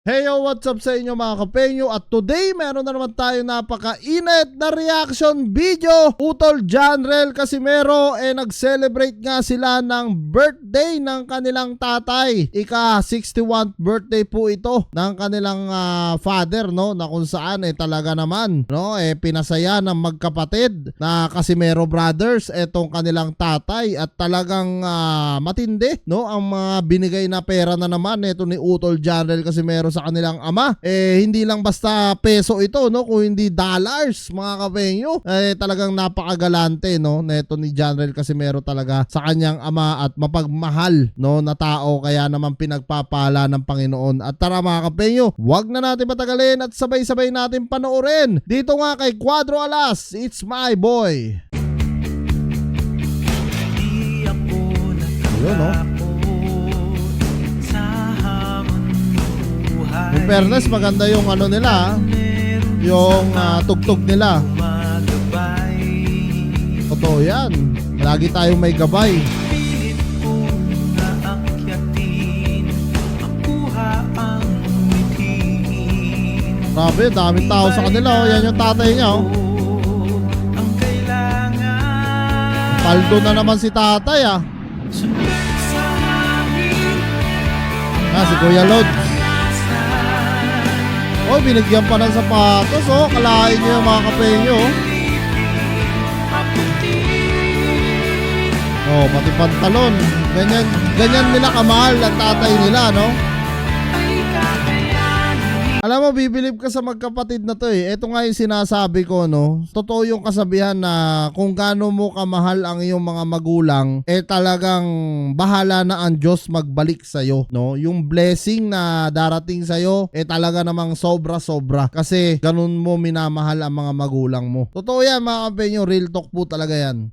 Hey yo, what's up sa inyo mga kapenyo? At today, meron na naman tayo napaka-init na reaction video. Utol Janrel Casimero, nag-celebrate nga sila ng birthday ng kanilang tatay. Ika 61th birthday po ito ng kanilang father, no? Na kung saan talaga naman, no? Pinasaya ng magkapatid na Casimero brothers etong kanilang tatay at talagang matindi, no? Ang mga binigay na pera na naman ito ni Utol Janrel Casimero sa kanilang ama. Hindi lang basta peso ito, no, kung hindi dollars, mga kapenyo. Talagang napakagalante, no, neto ni Janrel Casimero talaga sa kanyang ama at mapagmahal, no, na tao, kaya naman pinagpapala ng Panginoon. At tara mga kapenyo, wag na natin patagalin at sabay-sabay natin panoorin dito nga kay Cuadro Alas, It's My Boy. Yun, no? In fairness, maganda yung ano nila, yung tugtog nila. Totoo yan. Lagi tayong may gabay. Grabe, daming tao sa kanila. Yan yung tatay niya. Paldo na naman si tatay. Si Kuya Lods. Binigyan pa ng sapatos, kalain nyo yung mga kapenyo. Pati pantalon. Ganyan nila kamahal ang tatay nila, no? Alam mo, bibilib ka sa magkapatid na to eh. Ito nga yung sinasabi ko, no? Totoo yung kasabihan na kung gaano mo kamahal ang iyong mga magulang, talagang bahala na ang Diyos magbalik sa'yo, no? Yung blessing na darating sa'yo, talaga namang sobra-sobra. Kasi ganun mo minamahal ang mga magulang mo. Totoo yan mga kampenyo, real talk po talaga yan.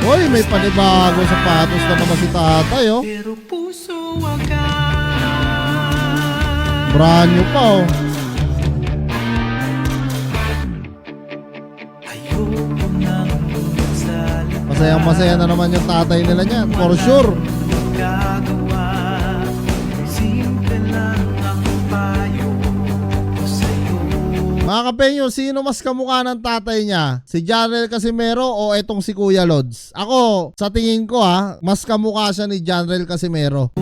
May panibago sapatos na naman si tatay, Pero puso wagas. Brand new pa, Masayang-masaya na naman yung tatay nila niyan, for sure. Mga kapenyo, sino mas kamukha ng tatay niya? Si Janrel Casimero o etong si Kuya Lods? Ako, sa tingin ko mas kamukha siya ni Janrel Casimero.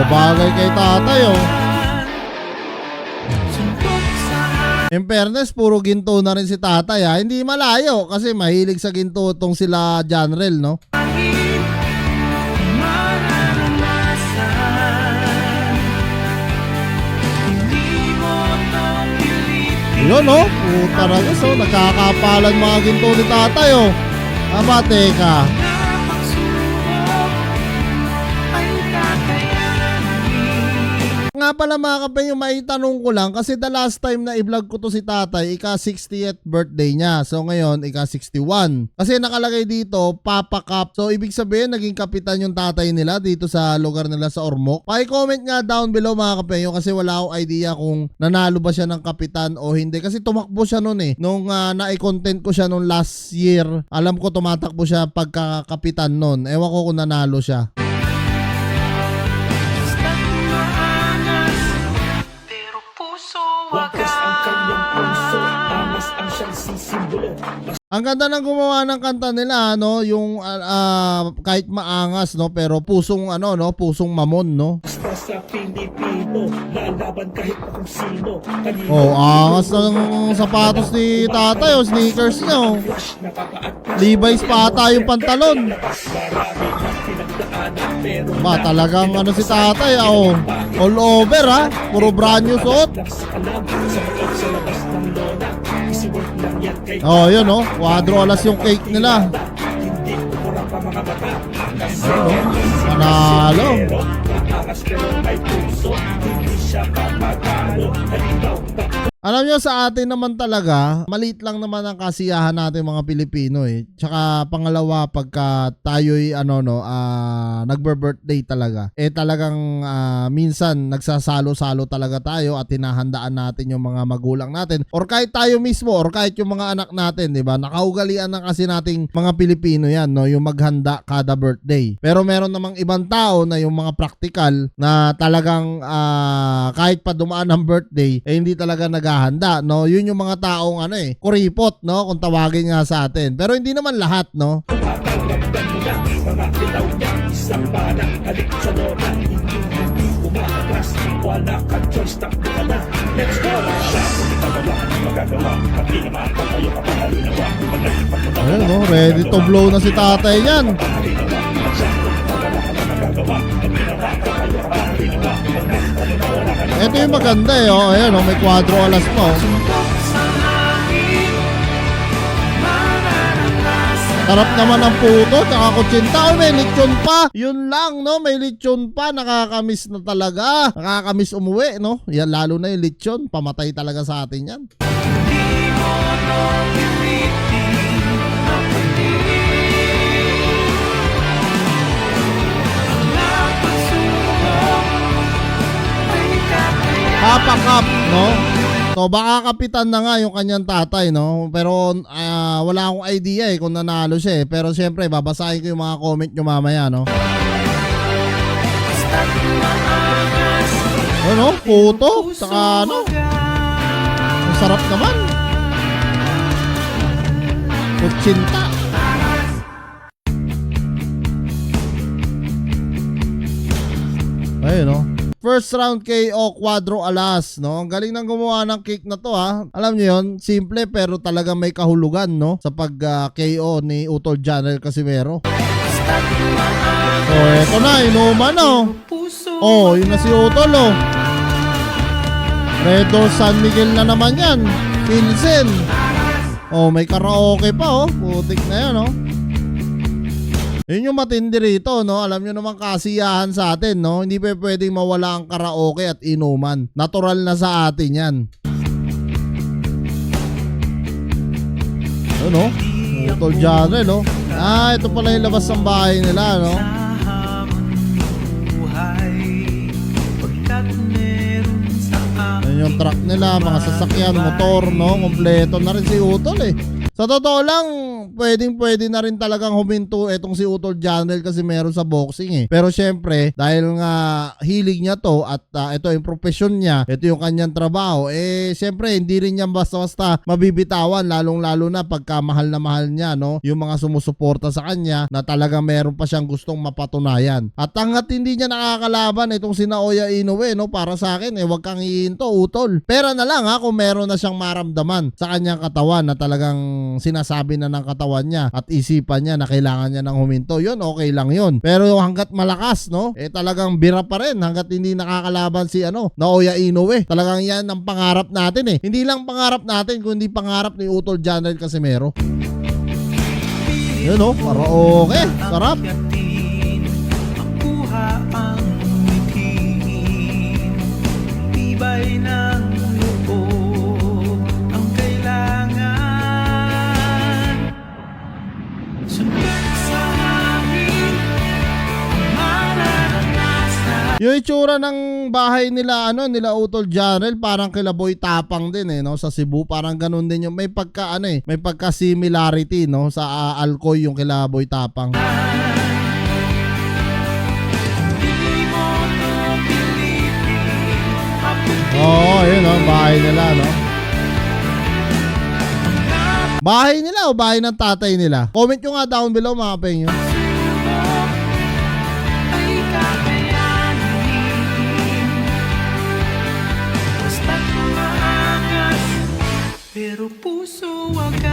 Bagay kay tatay, In fairness, puro ginto na rin si tatay, Hindi malayo kasi mahilig sa ginto tong sila Janrel, no? Yun, no? Puta na gusto, nagkakapalan mga ginto ni tatay, teka. Nga pala mga kapenyo, may tanong ko lang kasi the last time na i-vlog ko to si tatay, ika 60th birthday niya. So ngayon, ika 61. Kasi nakalagay dito, Papa Cup. So ibig sabihin, naging kapitan yung tatay nila dito sa lugar nila sa Ormoc. Paki-comment nga down below mga kapenyo kasi wala akong idea kung nanalo ba siya ng kapitan o hindi. Kasi tumakbo siya nun nung na-content ko siya nung last year. Alam ko tumatakbo siya pagka kapitan nun. Ewan ko kung nanalo siya. Ang ganda ng gumawa ng kanta nila, yung kahit maangas, no, pero pusong pusong mamon, no. Sa Pilipino, lalaban kahit kung sino. Angas ng sapatos ni tatay, sneakers niya, Levi's pa ata yung pantalon. Talagang si tatay, all over, puro brand new suot. Yun, Cuadro Alas yung cake nila. Panalo. Alam nyo, sa atin naman talaga, maliit lang naman ang kasiyahan natin mga Pilipino eh. Tsaka pangalawa, pagka tayo'y nagbe-birthday talaga, eh talagang minsan nagsasalo-salo talaga tayo at hinahandaan natin yung mga magulang natin or kahit tayo mismo or kahit yung mga anak natin, di ba? Nakaugalian na kasi nating mga Pilipino yan, no? Yung maghanda kada birthday. Pero meron namang ibang tao na yung mga practical na talagang kahit pa dumaan ng birthday, eh hindi talaga naghahanda, no? Yun yung mga taong kuripot, no? Kung tawagin nga sa atin. Pero hindi naman lahat, no? Tatawagdan mo na mga bitaw niya. Isang banang halik sa lona. Hindi umaatras. Wala kang choice, takbo ka na. Let's go! Wala kong itagawa, magagawa. Pati naman kung kayo kapahalinawa. Ayun, no? Ready to blow na si tatay yan. Ito yung maganda eh, oh. Ayan, oh, may kwadro alas pa, oh. Sarap naman ang puto, tsaka kutsinta. Oh, may lechon pa. Yun lang, no? May lechon pa. Nakakamiss na talaga. Nakakamiss umuwi, no? Yan, lalo na yung lechon. Pamatay talaga sa atin yan. Papa Cup, no? So baka kapitan na nga yung kanyang tatay, no? Pero wala akong idea eh kung nanalo siya eh. Pero syempre babasahin ko yung mga comment nyo mamaya, no? Ano? Puto? Saka ano? Ang sarap naman. Kutsinta. Ayun, no? First round KO Quadro Alas, no? Ang galing nang gumawa ng cake na to, ha. Alam niyo 'yon, simple pero talaga may kahulugan, no? Sa pag KO ni Utol Janel Casimero. Oh, eto na, inuman, oh. Oh, yun na si Utol, oh. Red Door San Miguel na naman yan. Pilsen. Oh, may karaoke pa, oh. Putik na yan, oh. Yun yung matindi rito, no? Alam nyo naman kasiyahan sa atin, no? Hindi pa pwedeng mawala ang karaoke at inuman. Natural na sa atin yan. Ano, no? Utol Janel, no? Ito pala yung labas ng bahay nila, no? Yan yung truck nila, mga sasakyan, motor, no? Kompleto na rin si Utol, eh. Sa totoo lang, pwede na rin talagang huminto etong si Utol Janel kasi meron sa boxing eh. Pero syempre, dahil nga hilig niya to at ito yung profesyon niya, ito yung kanyang trabaho, eh syempre hindi rin niya basta-basta mabibitawan, lalong-lalo na pagka mahal na mahal niya, no? Yung mga sumusuporta sa kanya na talagang meron pa siyang gustong mapatunayan. At hanggat hindi niya nakakalaban itong si Naoya Inoue, no? Para sa akin, wag kang ihinto, Utol. Pera na lang ha kung meron na siyang maramdaman sa kanyang katawan na talagang sinasabi na ng katawan niya at isipan niya na kailangan niya ng huminto, yun okay lang yun. Pero hanggat malakas, no, talagang bira pa rin hanggat hindi nakakalaban si Naoya Inoue. Talagang yan ang pangarap natin eh. Hindi lang pangarap natin kundi pangarap ni Utol Janel Casimero. Yun, no, karaoke, sarap. Tibay ng loob ang kailangan. Yung itsura ng bahay nila nila Utol Janel parang kila Boy Tapang din no sa Cebu, parang ganun din yung may pagka may pagka similarity no sa Alcoy yung kila Boy Tapang. Yun bahay nila no. Bahay nila o bahay ng tatay nila? Comment nyo nga down below mga penyo. Pero puso wagas.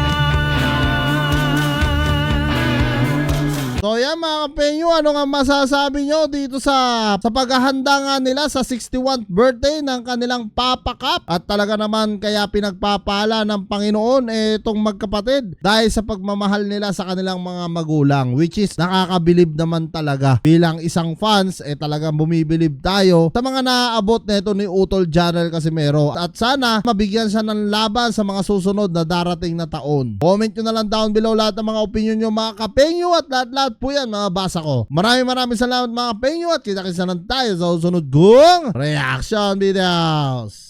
So yan mga kapenyo ano nga masasabi nyo dito sa paghahanda nga nila sa 61th birthday ng kanilang Papa Cup? At talaga naman kaya pinagpapala ng Panginoon itong magkapatid dahil sa pagmamahal nila sa kanilang mga magulang, which is nakakabilib naman talaga. Bilang isang fans, talagang bumibilib tayo sa mga naaabot nito ni Utol Janrel Casimero. At sana mabigyan siya ng laban sa mga susunod na darating na taon. Comment nyo na lang down below lahat ng mga opinion nyo mga kapengyo, at lahat-lahat po yan mga basa ko. Maraming salamat mga kapengyo, at kita-kita na tayo sa susunod kong reaction videos.